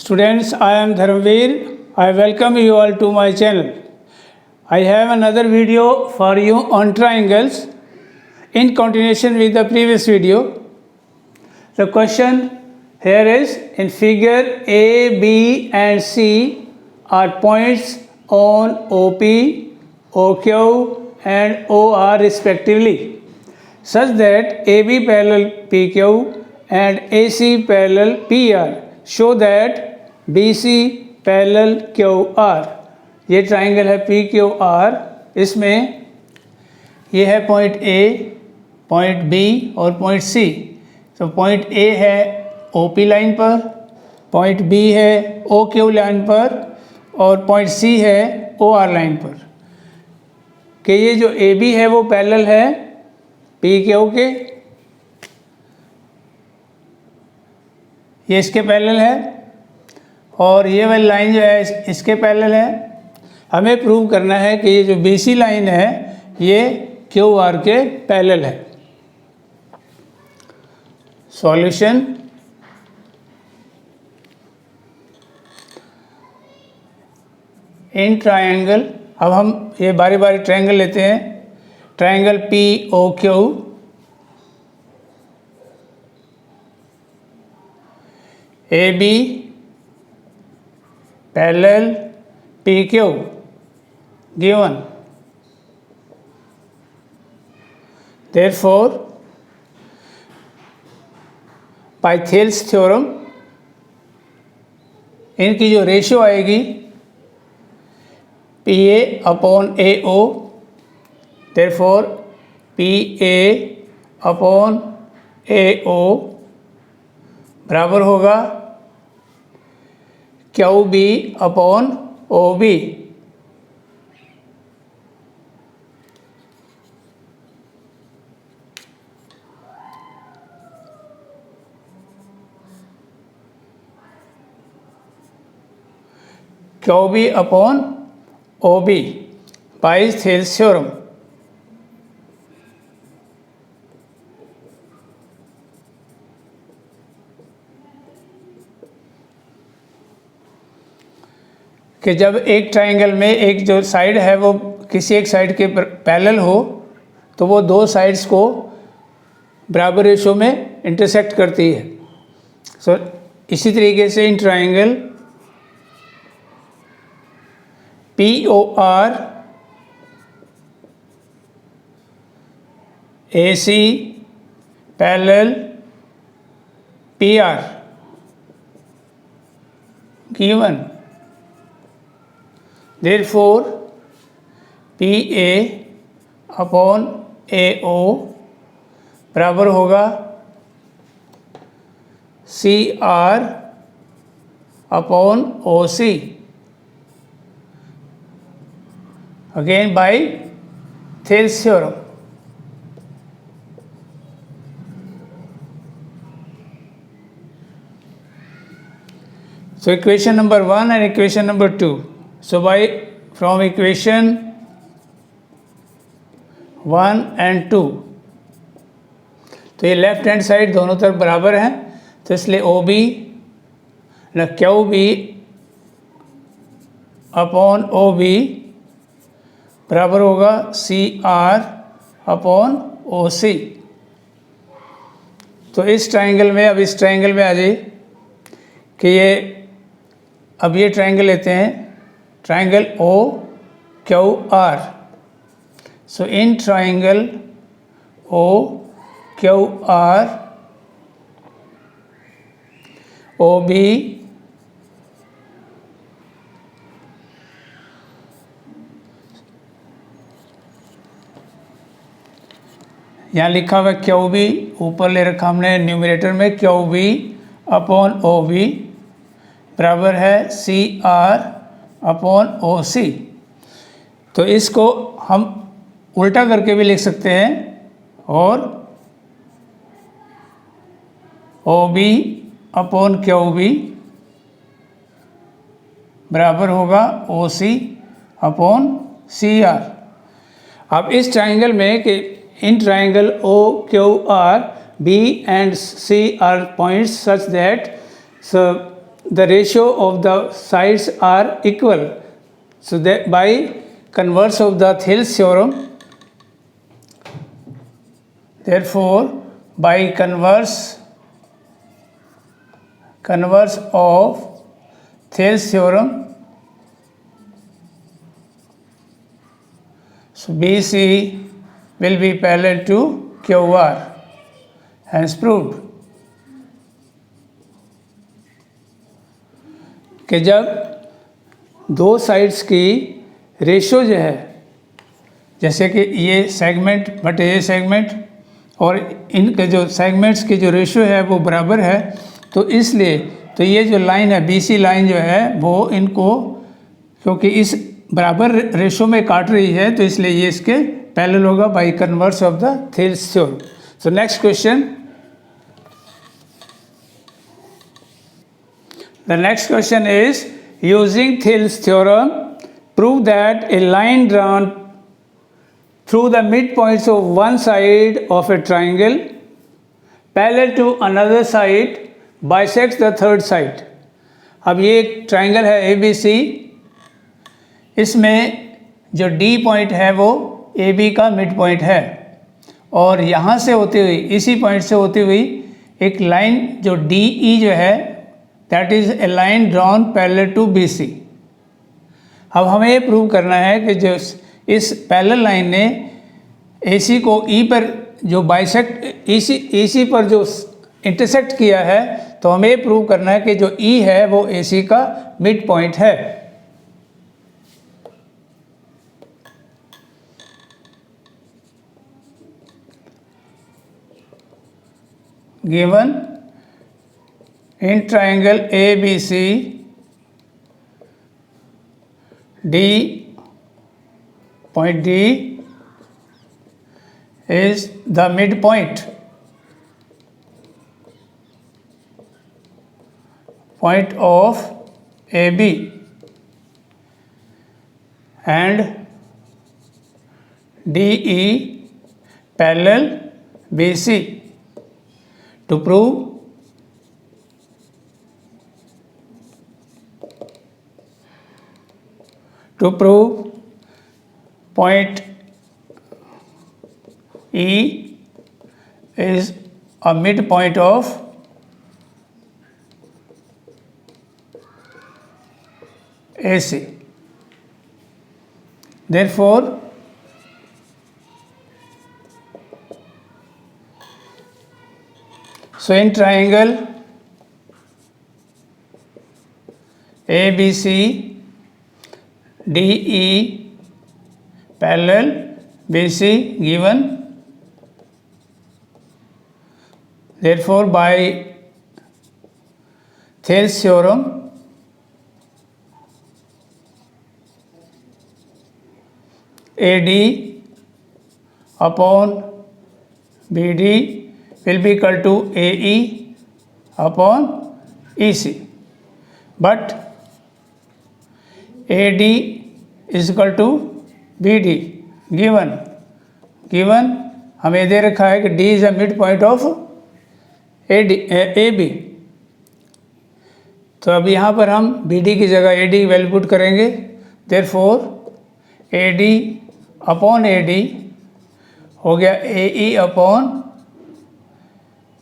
Students, I am Dharmveer. I welcome you all to my channel. I have another video for you on triangles in continuation with the previous video. The question here is, in figure A, B and C are points on OP, OQ and OR respectively, such that AB parallel PQ and AC parallel PR. Show that BC parallel QR. ये triangle है PQR. इसमें ये है point A, point B और point C. तो point A है OP line पर, point B है OQ लाइन पर और पॉइंट C है OR लाइन पर. कि ये जो AB है वो पैरेलल है PQ के, ये इसके पैरेलल है और ये वाली लाइन जो है इसके पैरेलल है. हमें प्रूव करना है कि ये जो BC लाइन है ये QR के पैरेलल है. सॉल्यूशन, इन ट्रायंगल, अब हम ये बारी बारी ट्रायंगल लेते हैं. Triangle POQ, AB parallel PQ given. Therefore, by Thales theorem, इनकी जो रेशियो आएगी PA upon AO, therefore PA upon AO बराबर होगा QB upon OB. QB upon OB by Thales theorem. कि जब एक ट्राइंगल में एक जो साइड है वो किसी एक साइड के पैरेलल हो तो वो दो साइड्स को बराबर रेशो में इंटरसेक्ट करती है. सो इसी तरीके से in triangle POR, AC parallel PR given. Therefore, PA upon AO बराबर होगा CR upon OC. Again by Thales theorem. So equation number 1 and equation number 2. So from equation 1 and 2, तो ये लेफ्ट हैंड साइड दोनों तरफ बराबर हैं, तो इसलिए OB ना QB अपॉन OB बराबर होगा CR अपॉन OC. तो इस ट्राइंगल में, अब इस ट्राइंगल में आ जाइए कि ये, अब ये ट्राइंगल लेते हैं, triangle OQR. So in triangle OQR, OB यहाँ लिखा हुआ QB, ऊपर ले रखा हमने न्यूमरेटर में QB अपॉन OB बराबर है CR अपॉन OC. तो इसको हम उल्टा करके भी लिख सकते हैं और OB अपॉन QB बराबर होगा OC अपॉन CR. अब इस ट्राइंगल में कि in triangle OQR B and C are points such that the ratio of the sides are equal. So that by converse of the Thales theorem, therefore by converse of Thales theorem, so BC will be parallel to QR, hence proved. कि जब दो sides की ratio जो है, जैसे कि ये segment बटे ये सेगमेंट और इनके जो सेगमेंट्स की जो रेशो है वो बराबर है, तो इसलिए तो ये जो लाइन है BC लाइन जो है वो इनको क्योंकि इस बराबर रेशो में काट रही है, तो इसलिए ये इसके पैरेलल होगा by converse of the Thales theorem. So next question. The next question is, using Thales theorem, prove that a line drawn through the midpoints of one side of a triangle parallel to another side bisects the third side. अब ये एक triangle है ABC, इसमें जो D point है वो AB का mid point है, और यहाँ से होती हुई इसी पॉइंट से होती हुई एक लाइन जो DE जो है that is a line drawn parallel to BC. अब हमें ये प्रूव करना है कि जो इस पैरेलल लाइन ने AC को E पर जो बाइसेक्ट EC पर जो इंटरसेक्ट किया है, तो हमें ये प्रूव करना है कि जो E है वो AC का मिड पॉइंट है. Given in triangle ABC, point D is the midpoint of AB and DE parallel BC. To prove point E is a midpoint of AC. Therefore, so in triangle ABC DE parallel BC given, therefore by Thales theorem AD upon BD will be equal to AE upon EC, but AD is equal to BD given हमें दे रखा है कि D is a mid point of AB. तो अब यहाँ पर हम BD की जगह AD वैल्यू पुट करेंगे. Therefore AD अपॉन AD हो गया AE अपॉन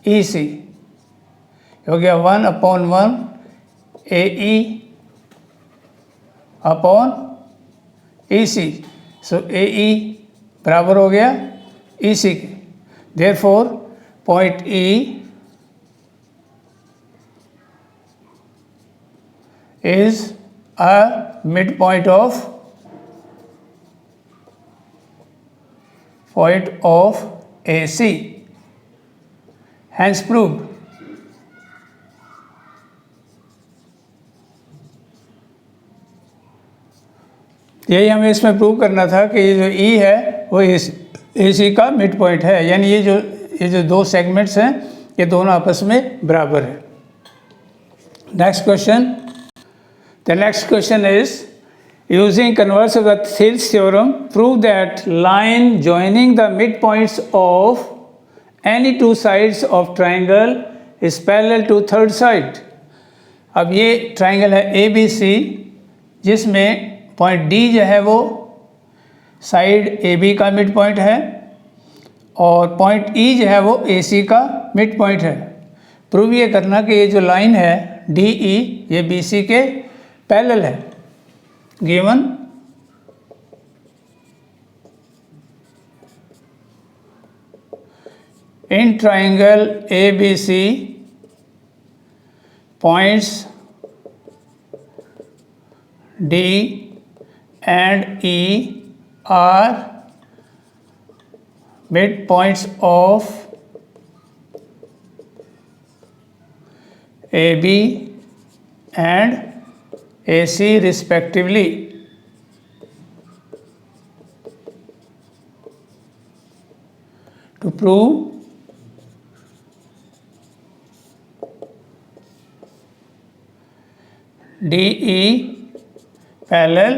EC, हो गया 1/1 AE अपॉन EC. सो AE बराबर हो गया EC के. Therefore point E is a midpoint of AC, hence proved. यही हमें इसमें प्रूव करना था कि ये जो E है वो AC का मिड पॉइंट है, यानी ये जो दो सेगमेंट्स हैं ये दोनों आपस में बराबर है. Next question. The next question is, using converse of the Thales theorem, prove that line joining the midpoints of any two sides of triangle is parallel to third side. अब ये ट्राइंगल है ए बी सी, जिसमें point D जो है वो side A B का mid point है और पॉइंट ई जो है वो ए सी का मिड पॉइंट है। प्रूव ये करना कि ये जो लाइन है डी ई ये बी सी के पैरेलल है। Given in triangle ABC points D and E are midpoints of AB and AC respectively. To prove DE parallel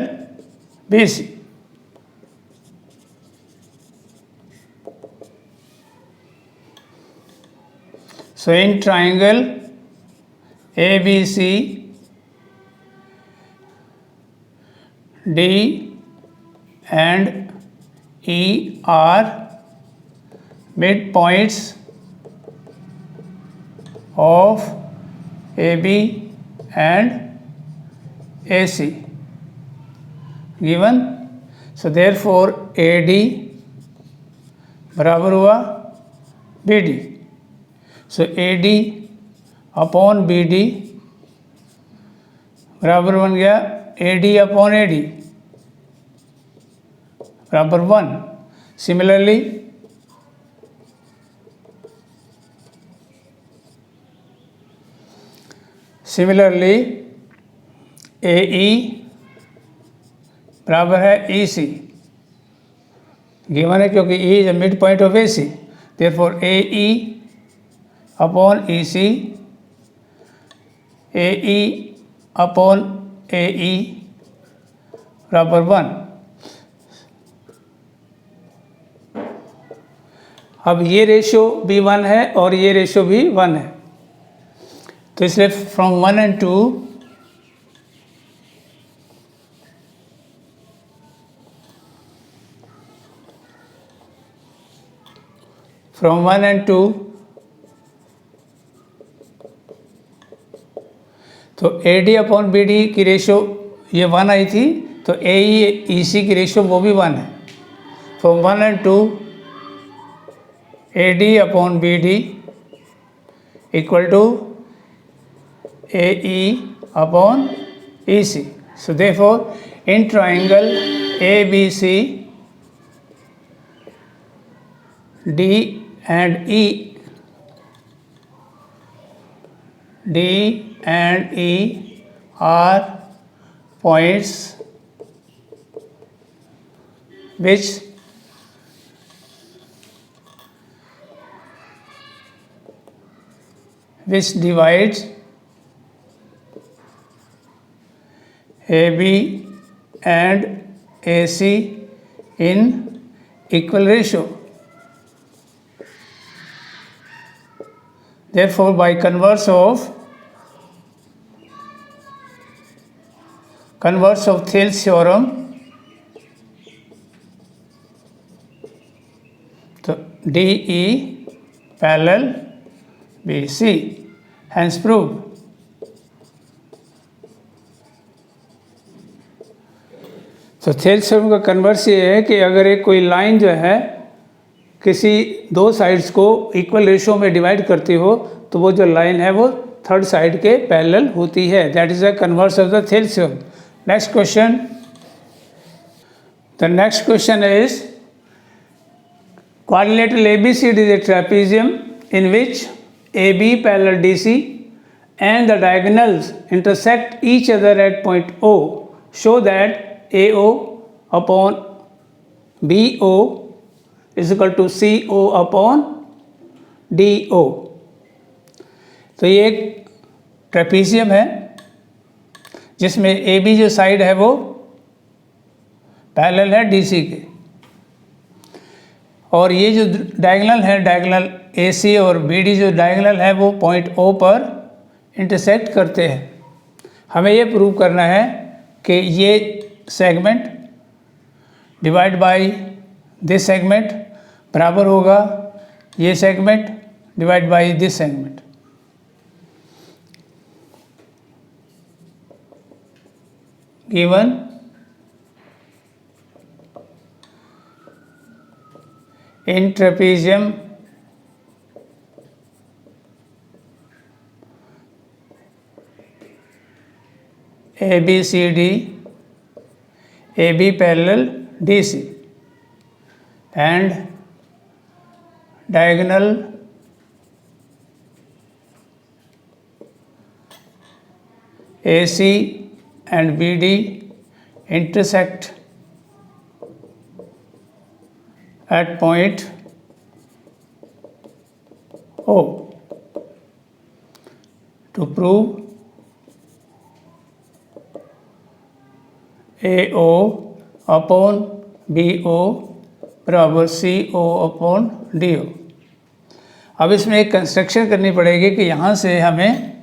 BC. So in triangle ABC, D and E are midpoints of AB and AC given. So therefore AD बराबर हुआ BD. So AD upon BD बराबर बन गया AD upon AD बराबर 1. Similarly AE बराबर है EC given है क्योंकि E is mid point of AC. Therefore AE upon EC, AE upon AE बराबर 1. अब ये रेशो भी 1 है और ये रेशो भी 1 है, तो इसलिए फ्रॉम 1 and 2 from 1 and 2 तो AD अपॉन BD की रेशो ये 1 आई थी, तो AE EC की रेशो वो भी 1 है. From 1 and 2 AD upon BD equal to AE upon EC. So therefore in triangle ABC, D and E are points which divides AB and AC in equal ratio. Therefore, by converse of Thales theorem, so DE parallel BC, hence proved. तो Thales theorem का converse ये है कि अगर एक कोई line जो है किसी दो साइड्स को इक्वल रेशो में डिवाइड करती हो तो वो जो लाइन है वो थर्ड साइड के पैरेलल होती है. That is the converse of the Thales theorem. Next question. The next question is quadrilateral ABCD is a trapezium in which AB parallel DC and the diagonals intersect each other at point O. Show that AO upon BO is equal to CO upon DO. तो ये एक trapezium है जिसमें AB जो side है वो parallel है DC के, और ये जो डायगोनल है, डायगोनल AC और BD जो डायगोनल है वो पॉइंट O पर इंटरसेक्ट करते हैं. हमें ये प्रूव करना है कि ये segment divide by this segment बराबर होगा ये segment divide by this segment. Given in trapezium ABCD AB parallel DC and diagonal AC and BD intersect at point O. To prove AO upon BO बराबर CO upon DO। अब इसमें एक construction करनी पड़ेगी कि यहाँ से हमें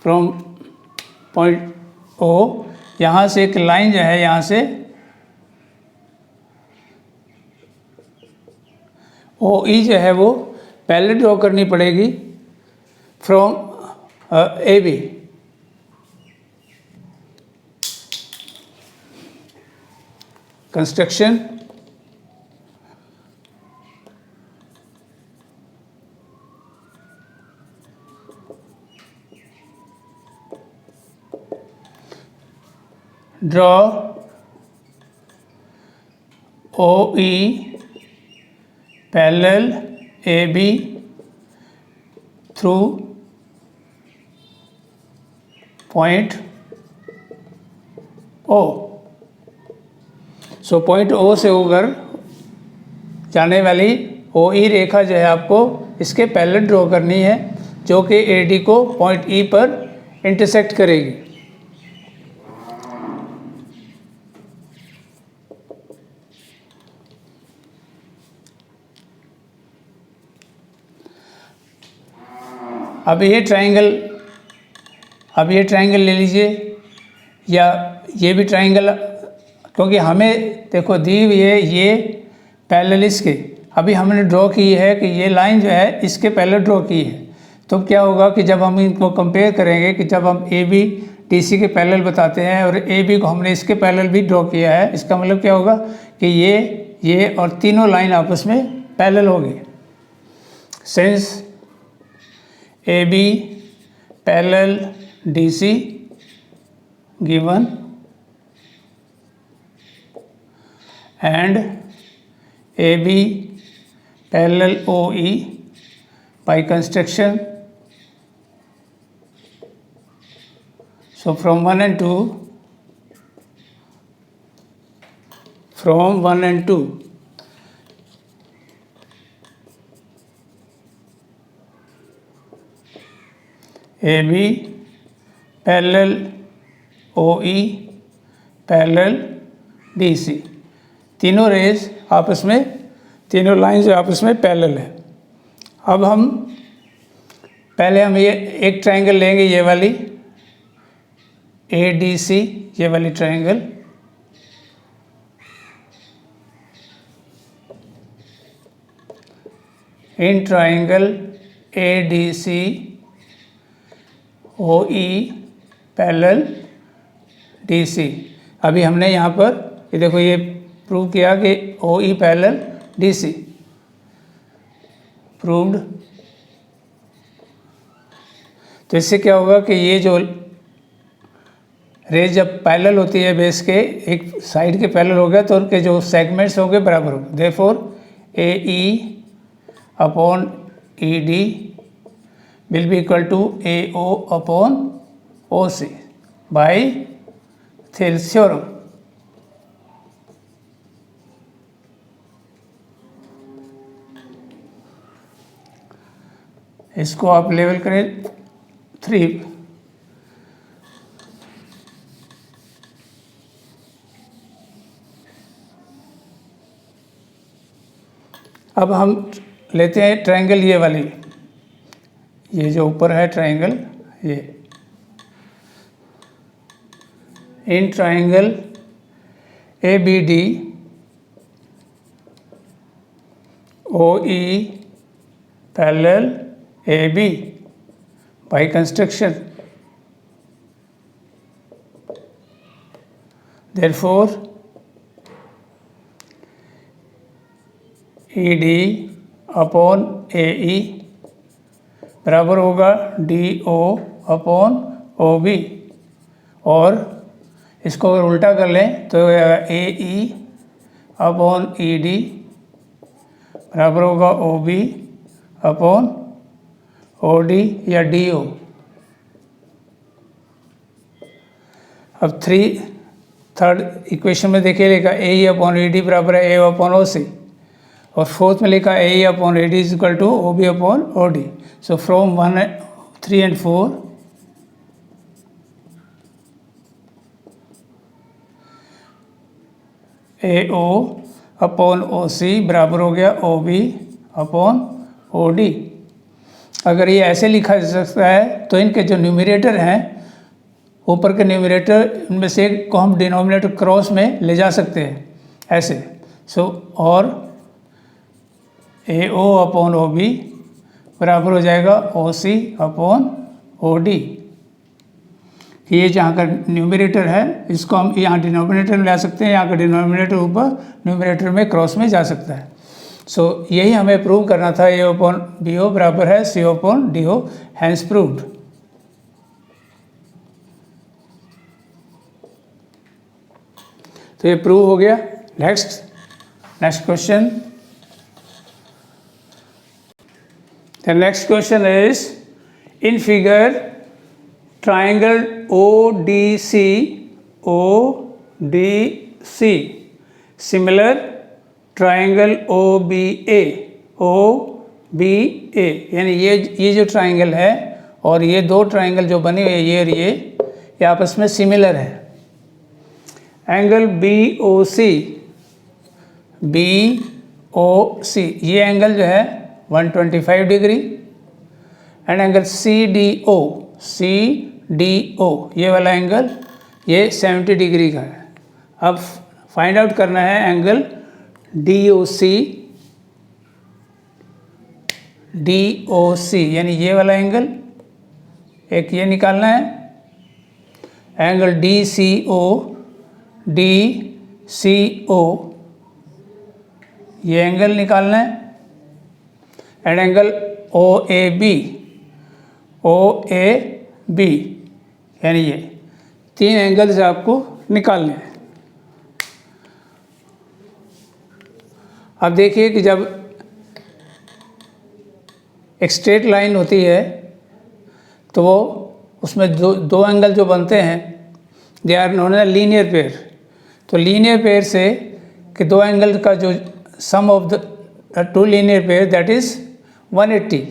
फ्रॉम पॉइंट O यहाँ से एक लाइन जो है यहाँ से OE जो है वो पहले ड्रॉ करनी पड़ेगी from AB। Construction draw OE parallel AB through point O। So point O से होकर जाने वाली OE रेखा जो है आपको इसके पैरेलल ड्रॉ करनी है जो कि AD को पॉइंट E पर इंटरसेक्ट करेगी। अब ये ट्रायंगल ले लीजिए या ये भी ट्रायंगल, क्योंकि हमें देखो दी हुई है ये पैरेलल इसके, अभी हमने ड्रॉ की है कि ये लाइन जो है इसके पैरेलल ड्रॉ की है। तो क्या होगा कि जब हम इनको कंपेयर करेंगे कि जब हम AB DC के पैरेलल बताते हैं और AB को हमने इसके पैरेलल भी ड्रॉ किया है, इसका मतलब क्या होगा कि ये और तीनों लाइन आपस में पैरेलल होगी। Since AB parallel DC given and AB parallel OE by construction. So from 1 and 2 AB parallel OE parallel DC, तीनों रेज आपस में, तीनों लाइंस आपस में पैरेलल है। अब हम पहले हम ये एक ट्रायंगल लेंगे, ये वाली ADC, ये वाली triangle, in triangle ADC OE parallel DC। अभी हमने यहाँ पर ये देखो ये प्रूव किया कि OE पैरेलल DC प्रूव्ड। तो इससे क्या होगा कि ये जो रेज जब पैरेलल होती है बेस के एक साइड के पैरेलल हो गया तो उनके जो सेगमेंट्स होंगे बराबर होंगे। Therefore AE upon ED will be equal to AO upon OC by Thales theorem। इसको आप लेवल करें 3। अब हम लेते हैं ट्रायंगल ये वाली, ये जो ऊपर है ट्रायंगल, ये in triangle ABD OE parallel AB by construction. Therefore ED upon AE बराबर होगा DO अपॉन OB, और इसको अगर उल्टा कर लें तो AE अपॉन ED बराबर होगा OB अपॉन OD या DO। अब थर्ड इक्वेशन में देखिए लिखा AE अपॉन ED बराबर है A अपॉन OC, और फोर्थ में लिखा AE upon AD is equal to OB upon OD। So from 1, 3 and 4 AO upon OC बराबर हो गया OB अपॉन OD। अगर ये ऐसे लिखा जा सकता है तो इनके जो न्यूमरेटर हैं, ऊपर के न्यूमरेटर, इनमें से एक को हम डिनोमिनेटर क्रॉस में ले जा सकते हैं ऐसे। और AO अपॉन OB बराबर हो जाएगा OC अपॉन OD। ये जहाँ का न्यूमरेटर है इसको हम यहाँ डिनोमिनेटर में ला सकते हैं, यहाँ का डिनोमिनेटर ऊपर न्यूमरेटर में क्रॉस में जा सकता है। यही हमें प्रूव करना था, A अपॉन BO बराबर है CO upon DO, hence proved. तो ये प्रूव हो गया। Next question. The next question is, in figure triangle ODC similar triangle OBA यानी ये जो ट्राइंगल है और ये दो ट्राइंगल जो बने हुए ये और ये आपस में सिमिलर है। एंगल BOC ये एंगल जो है 125 डिग्री, एंड एंगल CDO ये वाला एंगल ये 70 डिग्री का है। अब फाइंड आउट करना है एंगल DOC यानी ये वाला एंगल, एक ये निकालना है। एंगल DCO ये एंगल निकालना है, एंड एंगल OAB यानी ये तीन एंगल्स आपको निकालने हैं। अब देखिए कि जब एक स्ट्रेट लाइन होती है तो वो उसमें दो एंगल जो बनते हैं they are known as linear pair. तो लीनियर पेयर से कि दो एंगल का जो sum of the two linear pair that is 180।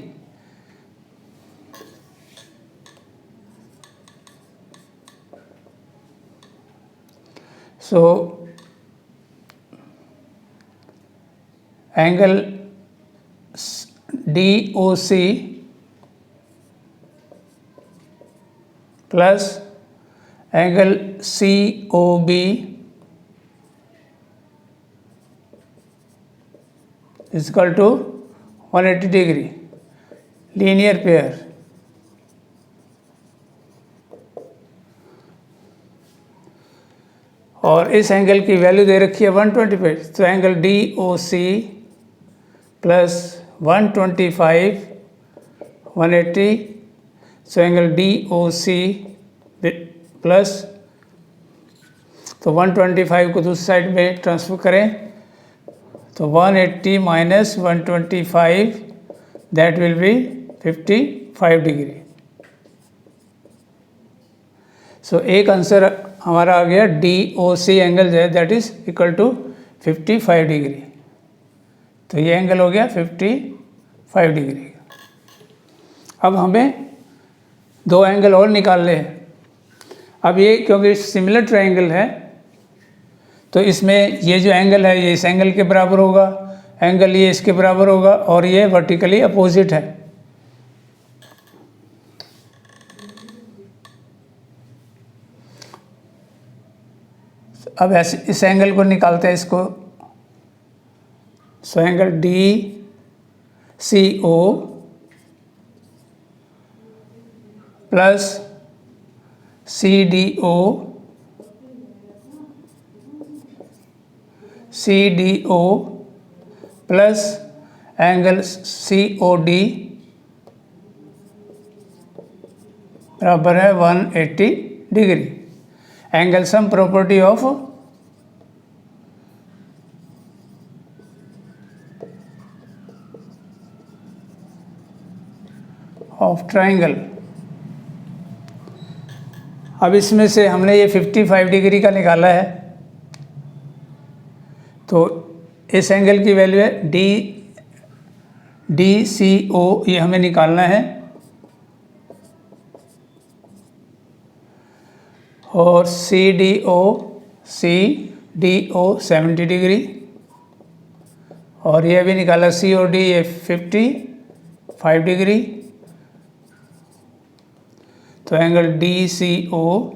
So angle DOC plus angle COB is equal to 180 degree, linear pair. और इस एंगल की वैल्यू दे रखी है 125, तो angle DOC plus 125 180, so angle DOC plus, तो 125 को दूसरी साइड में ट्रांसफर करें तो 180 minus 125 that will be 55 degree. So एक आंसर हमारा आ गया DOC एंगल जो है that is equal to 55 degree. तो ये एंगल हो गया 55 डिग्री। अब हमें दो एंगल और निकालने हैं। अब ये क्योंकि सिमिलर ट्रायंगल है तो इसमें ये जो एंगल है ये इस एंगल के बराबर होगा, एंगल ये इसके बराबर होगा, और ये वर्टिकली अपोजिट है। अब ऐसे इस एंगल को निकालते हैं इसको। So angle D C O plus C D O plus angle C O D बराबर है 180 degree. Angle sum property of triangle. अब इसमें से हमने ये 55 डिग्री का निकाला है, तो इस एंगल की वैल्यू है डी सी ओ, ये हमें निकालना है। और सी डी ओ 70 डिग्री, और ये भी निकाला सी ओ डी, ये 55 डिग्री। तो एंगल डी सी ओ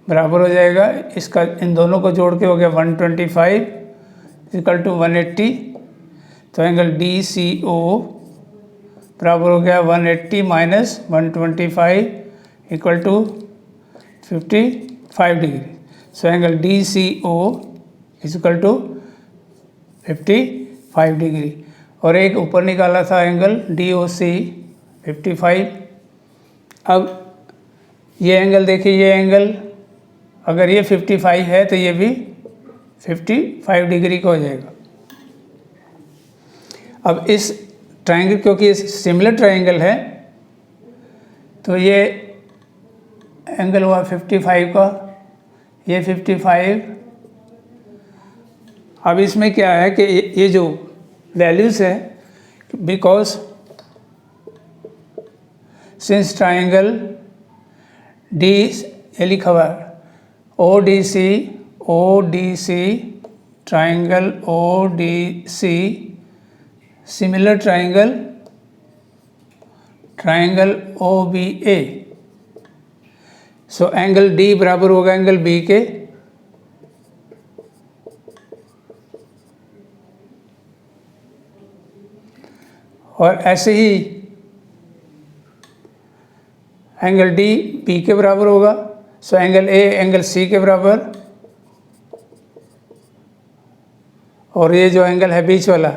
बराबर हो जाएगा, इसका इन दोनों को जोड़ के हो गया 125 इक्वल टू 180। तो एंगल डी सी ओ बराबर हो गया 180 minus 125 equal to 55 degree. So angle D C O is equal to 55 degree. और एक ऊपर निकाला था एंगल डी ओ सी 55। अब ये एंगल देखिए, ये एंगल अगर ये 55 है तो ये भी 55 डिग्री का हो जाएगा। अब इस ट्रायंगल, क्योंकि ये सिमिलर ट्रायंगल है, तो ये एंगल हुआ 55 का, ये 55। अब इसमें क्या है कि ये जो वैल्यूज़ है, बिकॉज सिंस ट्रायंगल डी, ये लिखा हुआ है O D C triangle O D C similar triangle O B A. So angle D बराबर होगा एंगल बी के। और ऐसे ही एंगल डी बी के बराबर होगा। सो एंगल ए एंगल सी के बराबर, और ये जो एंगल है बीच वाला,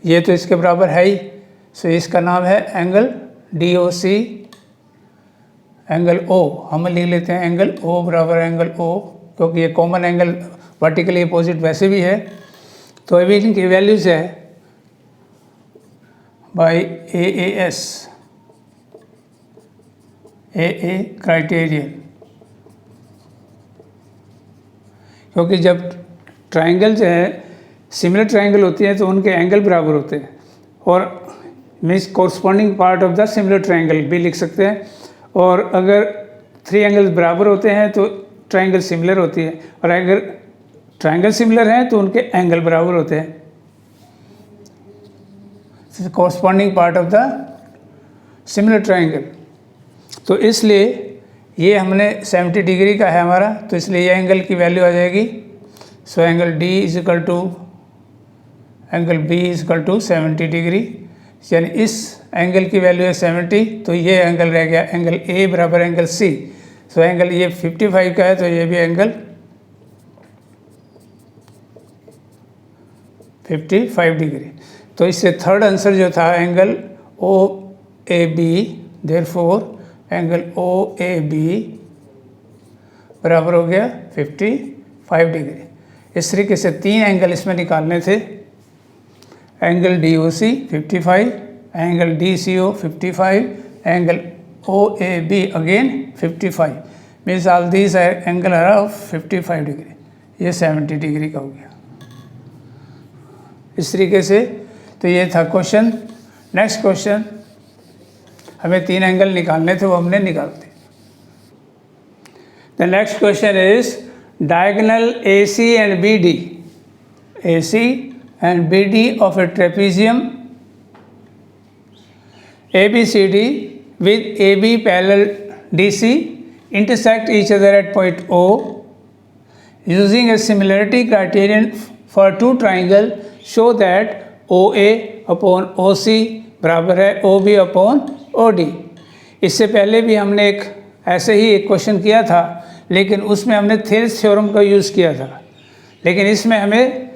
ये तो इसके बराबर है ही। सो इसका नाम है एंगल डी ओ सी। एंगल ओ हम लिख लेते हैं एंगल ओ बराबर एंगल ओ, क्योंकि ये कॉमन एंगल वर्टिकली अपोजिट वैसे भी है। तो अभी इनकी वैल्यूज है बाय ए क्राइटेरियन, क्योंकि जब ट्रायंगल जो है सिमिलर ट्रायंगल होती है तो उनके एंगल बराबर होते हैं, और means corresponding part of the similar triangle भी लिख सकते हैं। और अगर 3 एंगल्स बराबर होते हैं तो ट्रायंगल सिमिलर होती है, और अगर ट्रायंगल सिमिलर हैं तो उनके एंगल बराबर होते हैं। Corresponding part of the similar triangle. तो इसलिए ये हमने 70 डिग्री का है हमारा, तो इसलिए ये एंगल की वैल्यू आ जाएगी। So angle D is equal to angle B is equal to 70 degree, यानी इस एंगल की वैल्यू है 70, तो ये एंगल रह गया एंगल ए बराबर एंगल सी। सो एंगल ये 55 का है, तो ये भी एंगल 55 डिग्री। तो इससे थर्ड आंसर जो था angle O A B, therefore angle O A B बराबर हो गया 55 डिग्री। इस तरीके से 3 एंगल इसमें निकालने थे। Angle D O C 55, angle D C O 55, angle O A B again 55, means all these angle are of 55 degree. ये 70 डिग्री का हो गया। इस तरीके से तो ये था क्वेश्चन। नेक्स्ट क्वेश्चन, हमें 3 एंगल निकालने थे, वो हमने निकाल दिए। The next question is diagonal A C and B D, A C and B D of a trapezium ABCD with AB parallel DC intersect each other at point O. Using a similarity criterion for two triangle, show that OA upon OC बराबर है OB upon OD। इससे पहले भी हमने एक ऐसे ही एक question किया था, लेकिन उसमें हमने थेल्स थ्योरम का यूज़ किया था, लेकिन इसमें हमें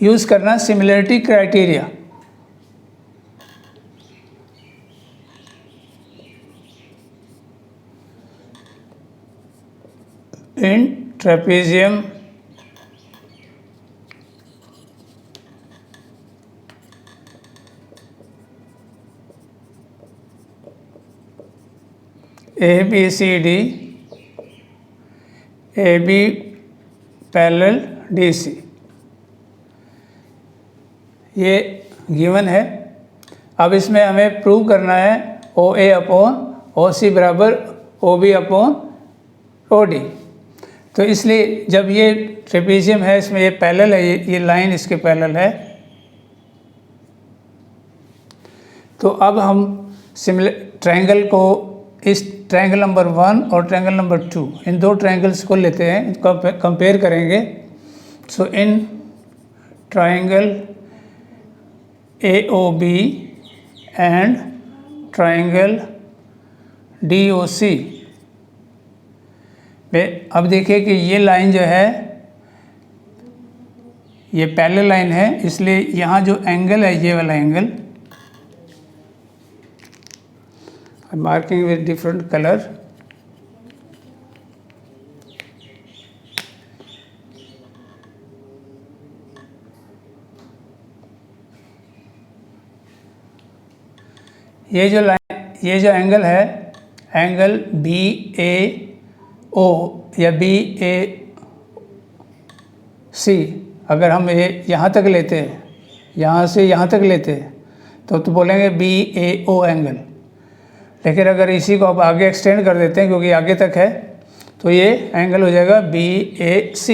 यूज़ करना similarity criteria. In trapezium ABCD AB parallel DC ये गिवन है। अब इसमें हमें प्रूव करना है OA अपॉन OC बराबर OB अपॉन OD। तो इसलिए जब ये ट्रेपेजियम है, इसमें ये पैरेलल है, ये लाइन इसके पैरेलल है, तो अब हम ट्रायंगल को, इस ट्रायंगल नंबर 1 और ट्रायंगल नंबर 2, इन दो ट्रायंगल्स को लेते हैं, इनको कंपेयर करेंगे। So in triangle AOB and triangle DOC में अब देखिए कि ये लाइन जो है ये पैरेलल लाइन है, इसलिए यहाँ जो एंगल है ये वाला angle, marking with different colour, ये जो लाइन, ये जो एंगल है, एंगल BAO या BAC, अगर हम ये यहाँ तक लेते हैं, यहाँ से यहाँ तक लेते हैं, तो बोलेंगे BAO एंगल। लेकिन अगर इसी को आप आगे एक्सटेंड कर देते हैं, क्योंकि आगे तक है, तो ये एंगल हो जाएगा BAC।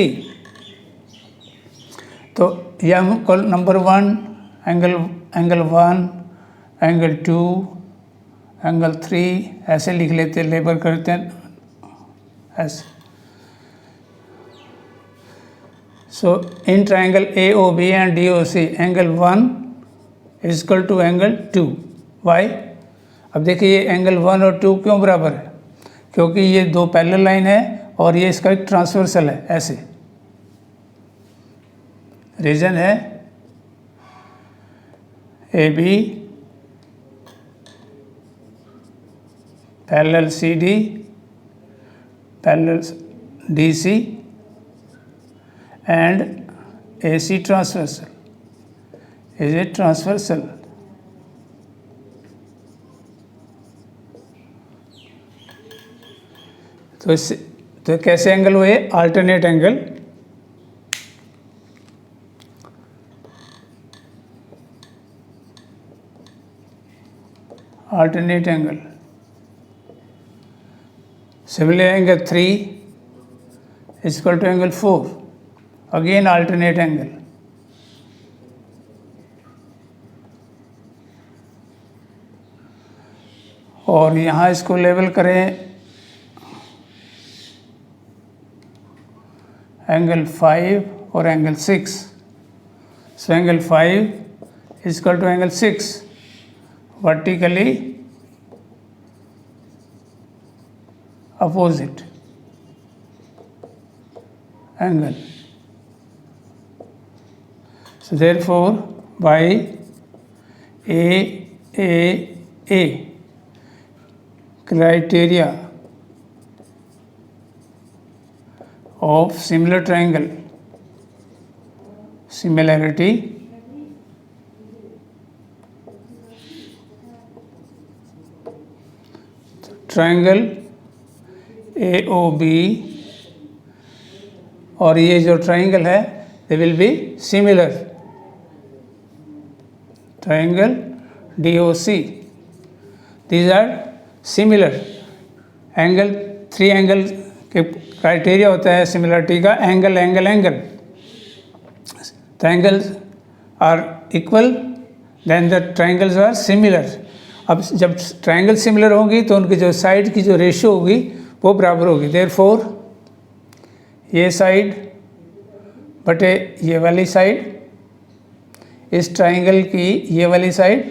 तो यह हम नंबर 1 एंगल 1, एंगल 2, एंगल 3 ऐसे लिख लेते हैं, लेबर करते हैं ऐसे। So in triangle AOB and DOC angle 1 is equal to angle 2। Why? अब देखिए ये एंगल 1 और 2 क्यों बराबर है? क्योंकि ये दो पैरेलल लाइन है और ये इसका एक ट्रांसवर्सल है, ऐसे। रीजन है AB parallel CD parallel DC and AC transversal is it transversal? तो कैसे एंगल हुए? Alternate angle. Alternate angle. Similarly, angle 3 is equal to angle 4. Again alternate angle. और यहाँ इसको लेवल करें एंगल 5 और angle 6। So angle 5 is equal to angle 6 vertically opposite angle. So therefore by AAA criteria of similar triangle, similarity triangle AOB और ये जो triangle है they will be similar. Triangle DOC these are similar. Angle 3 angle के criteria होता है similarity का, angle angle angle. The angles are equal then the triangles are similar. अब जब ट्रायंगल सिमिलर होंगी तो उनकी जो साइड की जो रेशियो होगी वो बराबर होगी। देयरफॉर ये साइड बटे ये वाली साइड, इस ट्रायंगल की ये वाली साइड,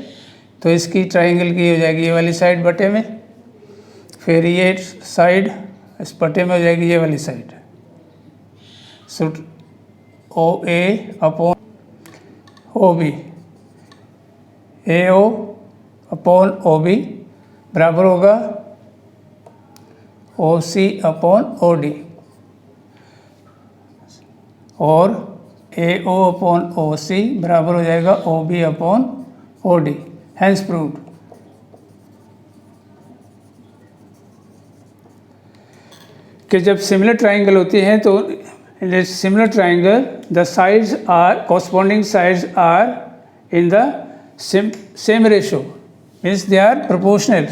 तो इसकी ट्रायंगल की हो जाएगी ये वाली साइड बटे में, फिर ये साइड इस बटे में हो जाएगी ये वाली साइड। सो ओ ए अपॉन ओ बी, ए ओ अपॉन ओ बी बराबर होगा ओ सी अपॉन ओ डी, और ए ओ अपॉन ओ सी बराबर हो जाएगा O B upon O D. Hence proved. कि जब सिमिलर ट्राइंगल होती हैं तो इन similar triangle the sides are corresponding sides are in the same ratio, means they are proportional,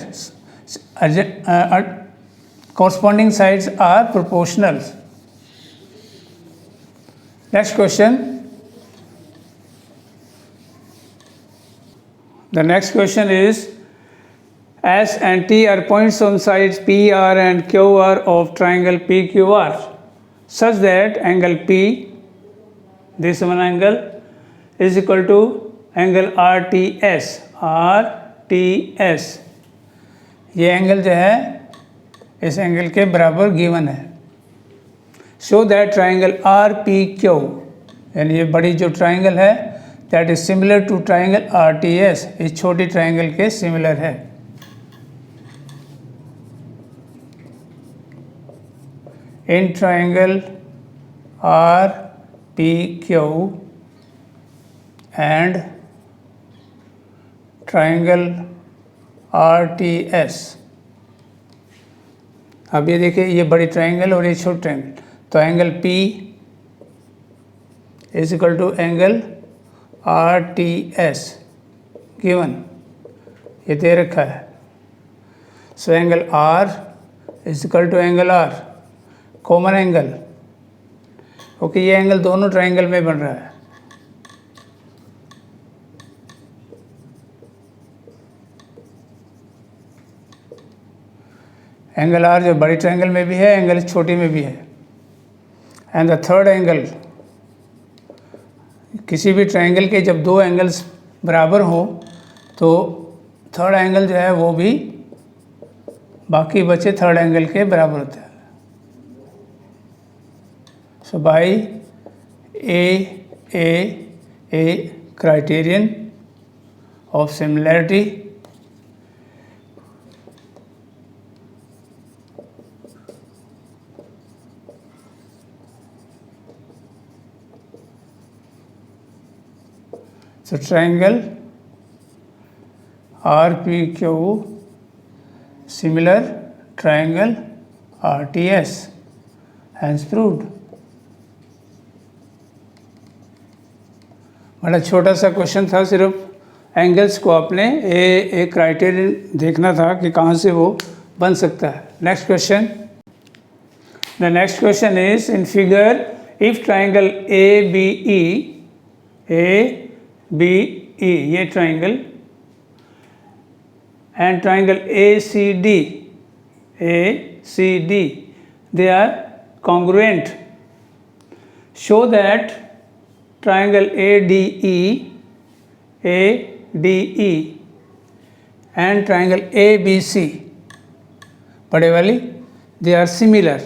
corresponding sides are proportional. Next question. The next question is, S and T are points on sides PR and QR of triangle PQR such that angle P, this one angle, is equal to angle R T S. ये angle जो है इस angle के बराबर given है। Show that triangle R P Q, यानी ये बड़ी जो ट्राइंगल है that is similar to triangle R T S, इस छोटी ट्राइंगल के सिमिलर है। In triangle R P Q and triangle R T S. अब ये देखिए, ये बड़ी ट्राइंगल और ये छोटी ट्राइंगल, तो angle P is equal to angle R T S given, ये दे रखा है। सो angle R is equal to angle R, common angle, okay. ये एंगल दोनों ट्राइंगल में बन रहा है। एंगल आर जो बड़ी ट्रायंगल में भी है, एंगल छोटी में भी है। एंड द थर्ड एंगल, किसी भी ट्रायंगल के जब दो एंगल्स बराबर हो तो थर्ड एंगल जो है वो भी बाकी बचे थर्ड एंगल के बराबर होता है। So by a criterion of similarity, so triangle RPQ similar triangle RTS, hence proved। बड़ा छोटा सा क्वेश्चन था, सिर्फ एंगल्स को आपने एक क्राइटेरियन देखना था कि कहाँ से वो बन सकता है। Next question. The next question is, in figure if triangle ABE ये triangle and triangle ACD they are congruent, show that triangle ADE and triangle ABC बड़े वाली they are similar.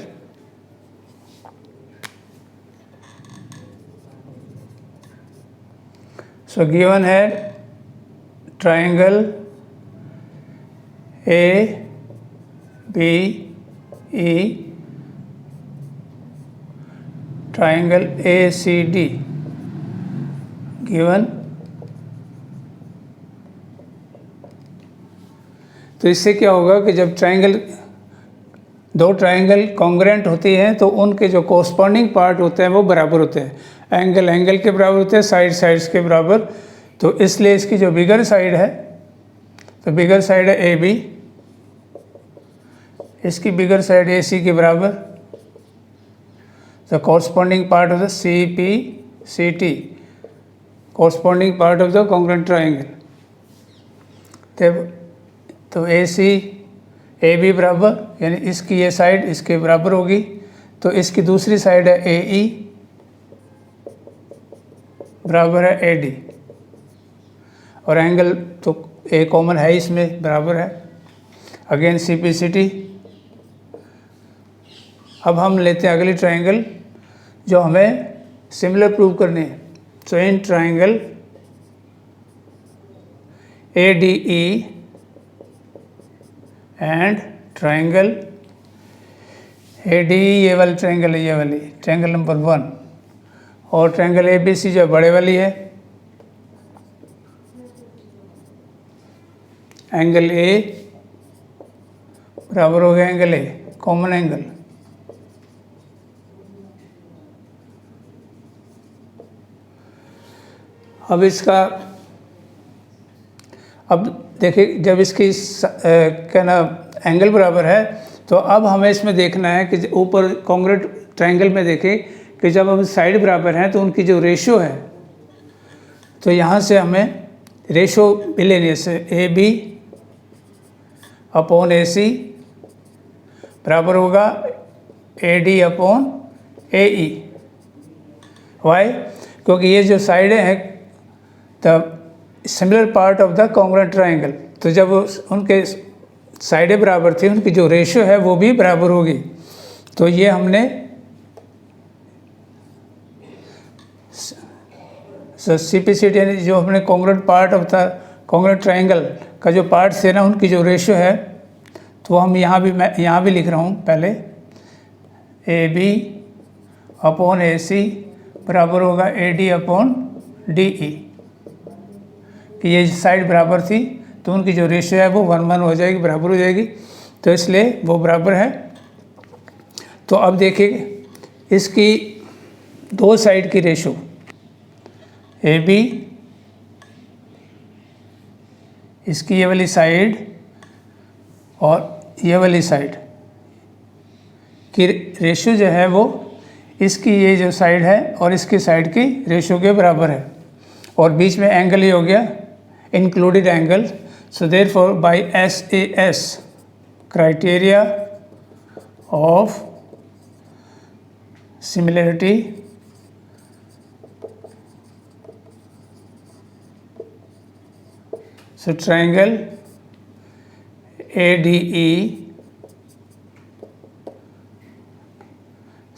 So given है triangle ABE triangle ACD given. तो इससे क्या होगा कि जब दो ट्राइंगल कॉन्ग्रुएंट होती हैं तो उनके जो कोरस्पॉन्डिंग पार्ट होते हैं वो बराबर होते हैं, एंगल के बराबर होते हैं, साइड्स के बराबर। तो इसलिए इसकी जो बिगर साइड है, तो बिगर साइड है AB, इसकी बिगर साइड AC के बराबर। The corresponding part of the CPCT, corresponding part of the congruent triangle. तो ए सी ए बी बराबर, यानी इसकी ये साइड इसके बराबर होगी, तो इसकी दूसरी साइड है ए ई बराबर है ए डी, और एंगल तो ए कॉमन है इसमें, बराबर है। Again simplicity. अब हम लेते हैं अगली ट्रायंगल जो हमें सिमिलर प्रूव करनी है। So in triangle A D E and triangle A D E, ये वाली ट्रायंगल है, ये वाली ट्रायंगल नंबर 1, और ट्रायंगल ए बी सी जो बड़े वाली है, एंगल ए बराबर हो गया एंगल ए, कॉमन एंगल। अब इसका, अब देखिए जब इसकी क्या ना एंगल बराबर है, तो अब हमें इसमें देखना है कि ऊपर कॉन्ग्रुएंट ट्रायंगल में देखें कि जब हम साइड बराबर हैं तो उनकी जो रेशियो है, तो यहाँ से हमें रेशियो भी लेनी है। से A B upon A C बराबर होगा A D upon A E. Why? क्योंकि ये जो साइडें हैं the similar part of the congruent triangle, तो जब उनके साइडें बराबर थी, उनकी जो रेशियो है वो भी बराबर होगी। तो ये हमने सिंप्लिसिटी, यानी जो हमने congruent part of the congruent triangle का जो पार्ट्स है ना, उनकी जो रेशियो है, तो हम यहाँ भी, मैं यहाँ भी लिख रहा हूँ पहले, A B upon A C बराबर होगा A D upon D E, कि ये साइड बराबर थी तो उनकी जो रेशियो है वो 1:1 हो जाएगी, बराबर हो जाएगी, तो इसलिए वो बराबर है। तो अब देखिए इसकी दो साइड की रेशियो ए बी, इसकी ये वाली साइड और ये वाली साइड की रेशियो जो है वो इसकी ये जो साइड है और इसकी साइड की रेशियो के बराबर है, और बीच में एंगल ही हो गया included angle. So therefore bye SAS criteria of similarity so triangle ADE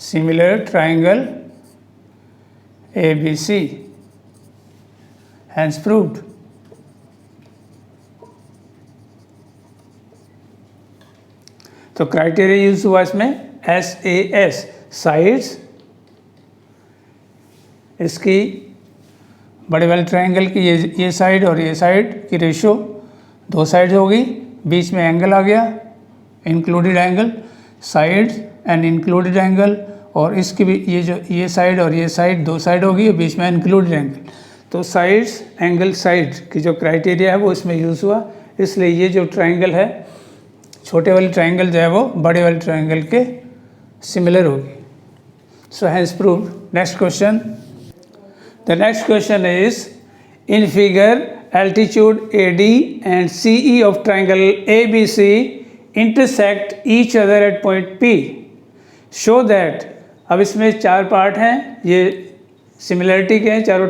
similar triangle ABC, hence proved. तो क्राइटेरिया यूज हुआ इसमें SAS, साइड्स, इसकी बड़े वाले ट्रायंगल की ये साइड और ये साइड की रेशियो 2 साइड होगी, बीच में एंगल आ गया included angle, sides and included angle, और इसकी भी ये साइड और ये साइड 2 साइड होगी और बीच में इंक्लूडेड एंगल। तो साइड्स एंगल साइड की जो क्राइटेरिया है वो इसमें यूज़ हुआ, इसलिए ये जो ट्रायंगल है, छोटे वाले ट्रायंगल जो है वो बड़े वाले ट्रायंगल के सिमिलर होगी। So has proved. Next question. The next question is, in figure altitude AD and CE of triangle ABC intersect each other at point P. Show that, अब इसमें 4 पार्ट हैं, ये सिमिलरिटी के हैं, चारों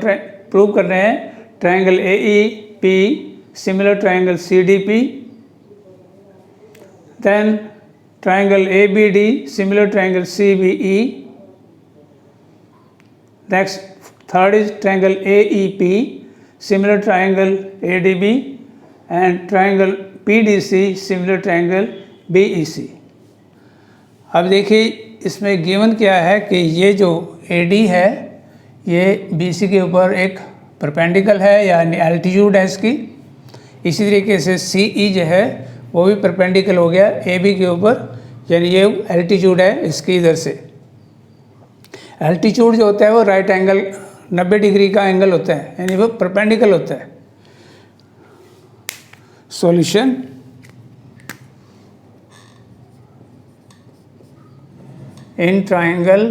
प्रूव कर रहे हैं। Triangle AEP similar triangle CDP, then triangle ABD similar triangle CBE, next third is triangle AEP similar triangle ADB, and triangle PDC similar triangle BEC। अब देखिए इसमें गिवन क्या है कि ये जो AD है ये BC के ऊपर एक परपेंडिकल है, यानी एल्टीट्यूड है इसकी। इसी तरीके से CE जो है वो भी परपेंडिकल हो गया AB के ऊपर, यानी ये एल्टीट्यूड है इसकी इधर से। एल्टीट्यूड जो होता है वो राइट एंगल 90 डिग्री का एंगल होता है, यानी वो परपेंडिकल होता है। Solution, in triangle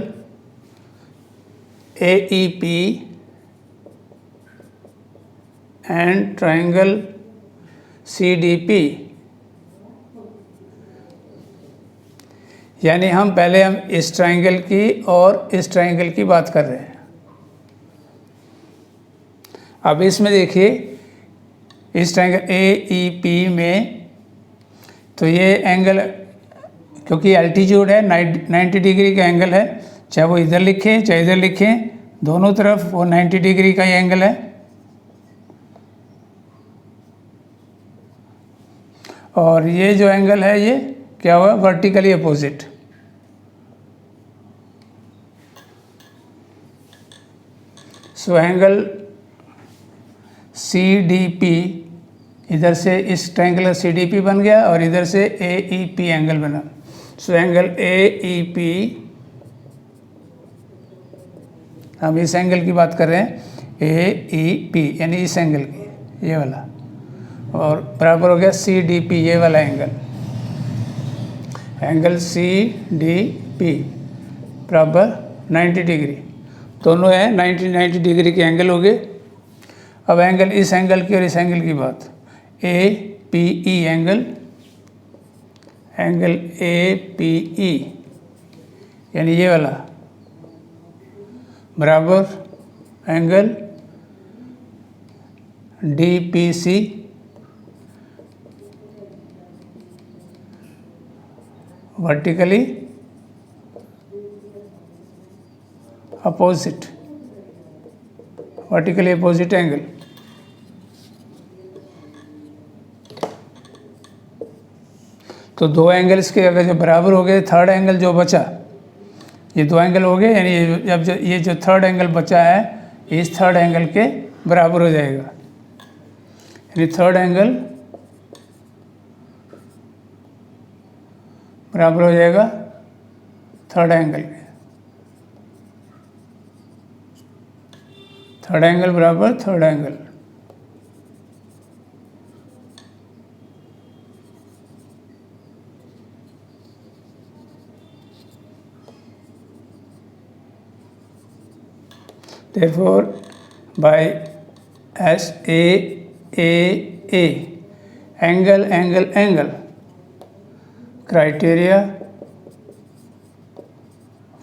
AEP and triangle CDP यानी हम इस ट्राइंगल की और इस ट्राइंगल की बात कर रहे हैं। अब इसमें देखिए इस ट्राइंगल AEP में तो ये एंगल, क्योंकि एल्टीट्यूड है 90 डिग्री का एंगल है, चाहे वो इधर लिखें चाहे इधर लिखें, दोनों तरफ वो 90 डिग्री का ही एंगल है। और ये जो एंगल है ये क्या हुआ, vertically opposite. So angle CDP, इधर से इस ट्रायंगल CDP बन गया और इधर से AEP एंगल बना। सो एंगल AEP, हम इस एंगल की बात कर रहे हैं AEP, यानी इस एंगल की, ये वाला, और बराबर हो गया CDP, ये वाला एंगल CDP बराबर 90 डिग्री, दोनों है 90 डिग्री के एंगल हो गए। अब एंगल इस एंगल की और इस एंगल की बात, APE एंगल APE यानी ये वाला बराबर angle DPC vertically opposite angle. तो दो एंगल्स के अगर जो बराबर हो गए, थर्ड एंगल जो बचा, ये दो एंगल हो गए, यानी ये जो थर्ड एंगल बचा है इस थर्ड एंगल के बराबर हो जाएगा, यानी थर्ड एंगल बराबर हो जाएगा थर्ड एंगल के, थर्ड एंगल बराबर third angle. Therefore, by SAAA angle criteria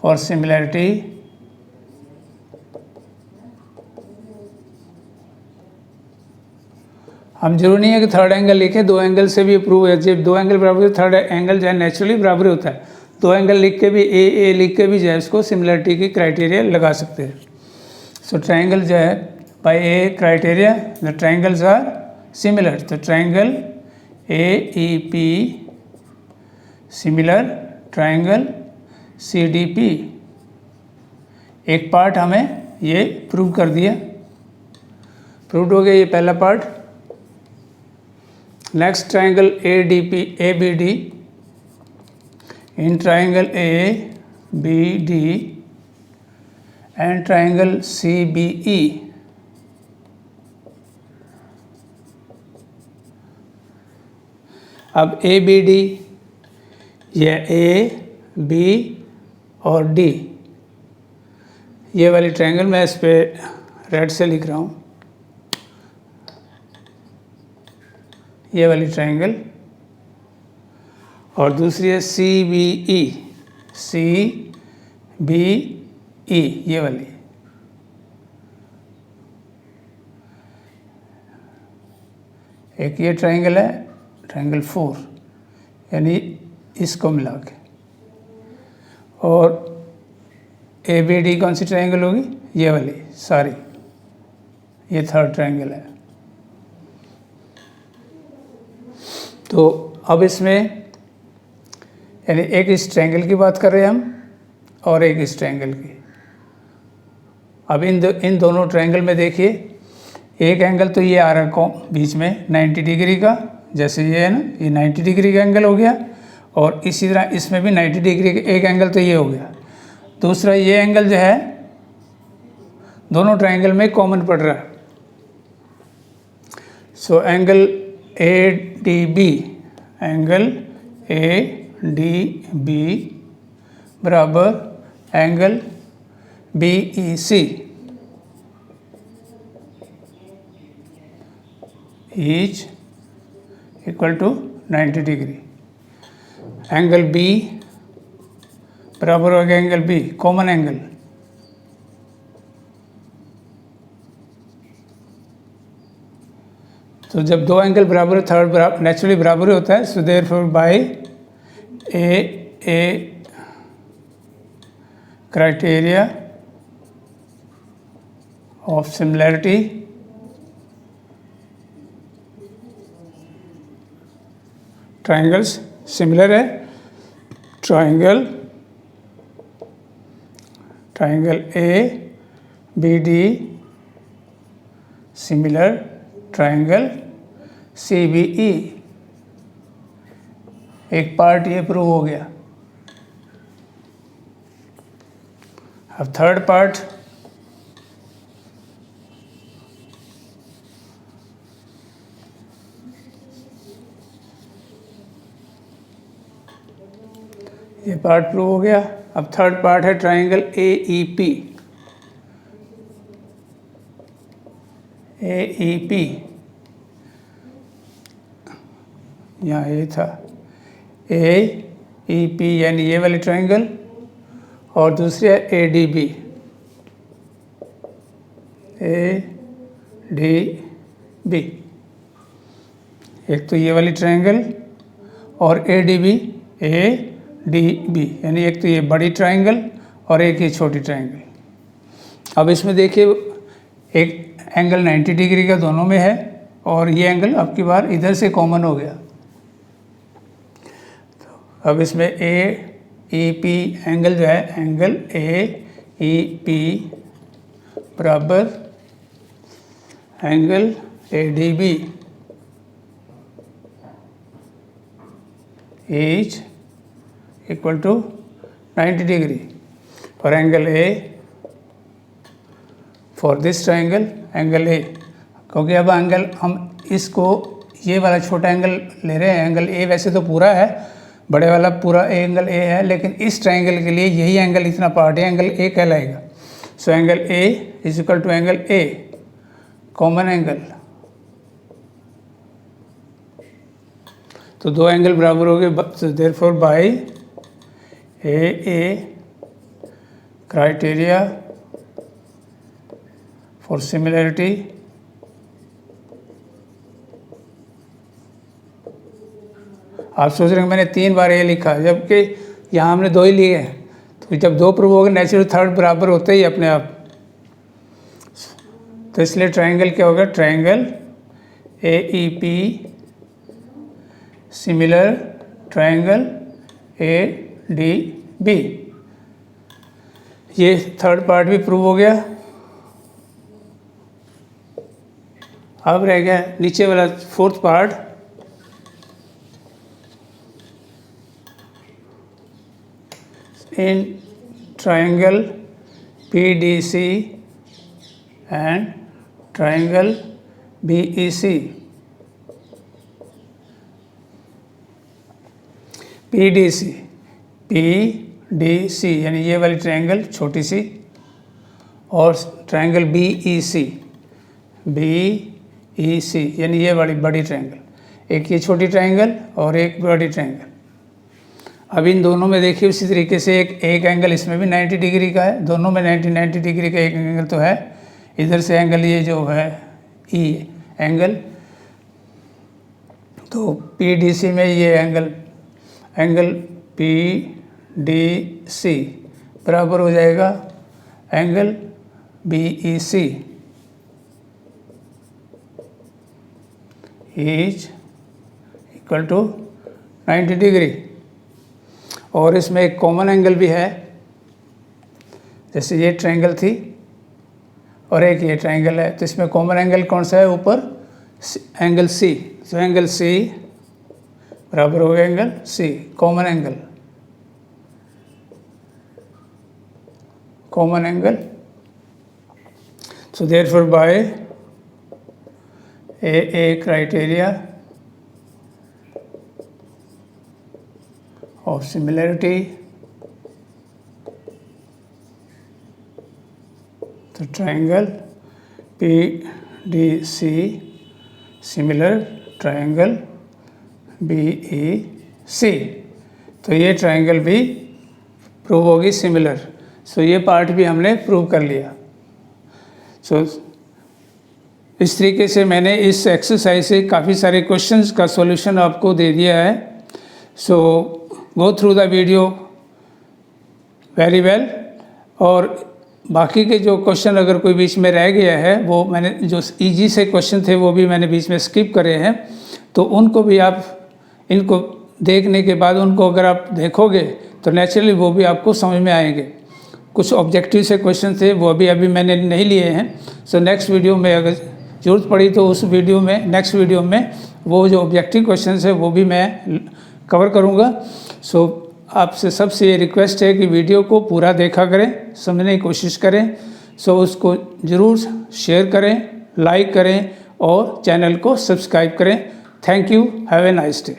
for similarity हम जरूरी नहीं है कि थर्ड एंगल लिखे, दो एंगल से भी प्रूव है। जब दो एंगल बराबर है थर्ड एंगल जो है नेचुरली बराबर होता है, दो एंगल लिख के भी AA लिख के भी जो है उसको सिमिलरिटी की क्राइटेरिया लगा सकते हैं। सो ट्रायंगल जो है by A criteria the triangles are similar, तो triangle AEP similar triangle CDP। एक पार्ट हमें ये प्रूव कर दिया, प्रूव हो गया ये पहला part. Next triangle ABD, in triangle ABD and triangle CBE, अब ABD, ये A, B और D, ये वाली ट्रायंगल मैं इस पे रेड से लिख रहा हूँ, ये वाली ट्रायंगल, और दूसरी है CBE, ये वाली। एक ये ट्रायंगल है, ट्रायंगल 4, यानी इसको मिला के, और ABD कौन सी ट्रायंगल होगी, ये वाली, सॉरी ये थर्ड ट्रायंगल है। तो अब इसमें यानी एक इस ट्रायंगल की बात कर रहे हैं हम और एक इस ट्रायंगल की। अब इन दोनों ट्रायंगल में देखिए, एक एंगल तो ये आ रहा है बीच में 90 डिग्री का, जैसे ये है ना, ये 90 डिग्री का एंगल हो गया, और इसी तरह इसमें भी 90 डिग्री का एक एंगल तो ये हो गया। दूसरा ये एंगल जो है दोनों ट्रायंगल में कॉमन पड़ रहा है। सो एंगल ADB बराबर angle BEC is equal to 90 degree. Angle B बराबर हो गया एंगल बी, कॉमन एंगल। तो जब दो एंगल बराबर, थर्ड नेचुरली बराबर होता है, so therefore by a criteria of similarity triangles similar है, triangle A B D similar triangle C B E. एक पार्ट ये प्रूव हो गया। अब थर्ड पार्ट, ये पार्ट प्रूव हो गया। अब थर्ड पार्ट है ट्राइंगल ए ई पी। यहाँ ए था, ए ई पी यानी ये वाले ट्राइंगल, और दूसरे है ए डी बी। एक तो ये वाली ट्राइंगल और ए डी बी यानी एक तो ये बड़ी ट्राइंगल और एक ये छोटी ट्राइंगल। अब इसमें देखिए एक एंगल 90 डिग्री का दोनों में है, और ये एंगल अब की बार इधर से कॉमन हो गया। तो अब इसमें ए ई पी एंगल जो है, एंगल ए ई पी बराबर angle A D B is equal to 90 degree और angle A for this triangle angle A, क्योंकि अब एंगल हम इसको ये वाला छोटा एंगल ले रहे हैं। एंगल ए वैसे तो पूरा है, बड़े वाला पूरा एंगल ए है, लेकिन इस ट्राइंगल के लिए यही एंगल इतना पार्ट है, एंगल ए कहलाएगा। So angle A is equal to angle A common angle. तो दो एंगल बराबर हो गए, therefore by a criteria for similarity आप सोच रहे हैं मैंने 3 बार ए लिखा, जबकि यहाँ हमने 2 ही लिए हैं। तो जब 2 प्रूव हो गए, नेचुरल थर्ड बराबर होते ही अपने आप। तो इसलिए ट्राइंगल क्या होगा, triangle A E P similar triangle A D B. ये थर्ड पार्ट भी प्रूव हो गया। अब रह गया नीचे वाला fourth part, in triangle P D C and triangle B E C. P D C यानी ये वाली ट्राइंगल छोटी सी, और ट्राइंगल बी ई सी यानी ये वाली बड़ी ट्राइंगल। एक ये छोटी ट्राइंगल और एक बड़ी ट्राइंगल। अब इन दोनों में देखिए उसी तरीके से एक एंगल इसमें भी 90 डिग्री का है, दोनों में 90 डिग्री का एक एंगल तो है। इधर से एंगल ये जो है ई एंगल, तो पी डी सी में ये एंगल पी डी सी बराबर हो जाएगा angle B E C is equal to 90 degree. और इसमें एक कॉमन एंगल भी है, जैसे ये ट्रायंगल थी और एक ये ट्रायंगल है, तो इसमें कॉमन एंगल कौन सा है, ऊपर एंगल सी। तो एंगल सी बराबर हो गया angle C, common angle. So therefore by a criteria of similarity, the triangle PDC similar triangle BEC, तो ये ट्रायंगल भी प्रूव होगी सिमिलर। सो ये पार्ट भी हमने प्रूव कर लिया। सो इस तरीके से मैंने इस एक्सरसाइज से काफ़ी सारे क्वेश्चंस का सॉल्यूशन आपको दे दिया है। So go through the video very well. और बाकी के जो क्वेश्चन अगर कोई बीच में रह गया है, वो मैंने जो इजी से क्वेश्चन थे वो भी मैंने बीच में स्किप करे हैं, तो उनको भी आप इनको देखने के बाद उनको अगर आप देखोगे तो नेचुरली वो भी आपको समझ में आएंगे। कुछ ऑब्जेक्टिव से क्वेश्चन थे वो अभी मैंने नहीं लिए हैं। सो नेक्स्ट वीडियो में अगर ज़रूरत पड़ी तो उस वीडियो में, नेक्स्ट वीडियो में वो जो ऑब्जेक्टिव क्वेश्चन है वो भी मैं कवर करूँगा। सो आपसे सबसे ये रिक्वेस्ट है कि वीडियो को पूरा देखा करें, समझने की कोशिश करें। सो उसको ज़रूर शेयर करें, लाइक करें और चैनल को सब्सक्राइब करें। Thank you, have a nice day.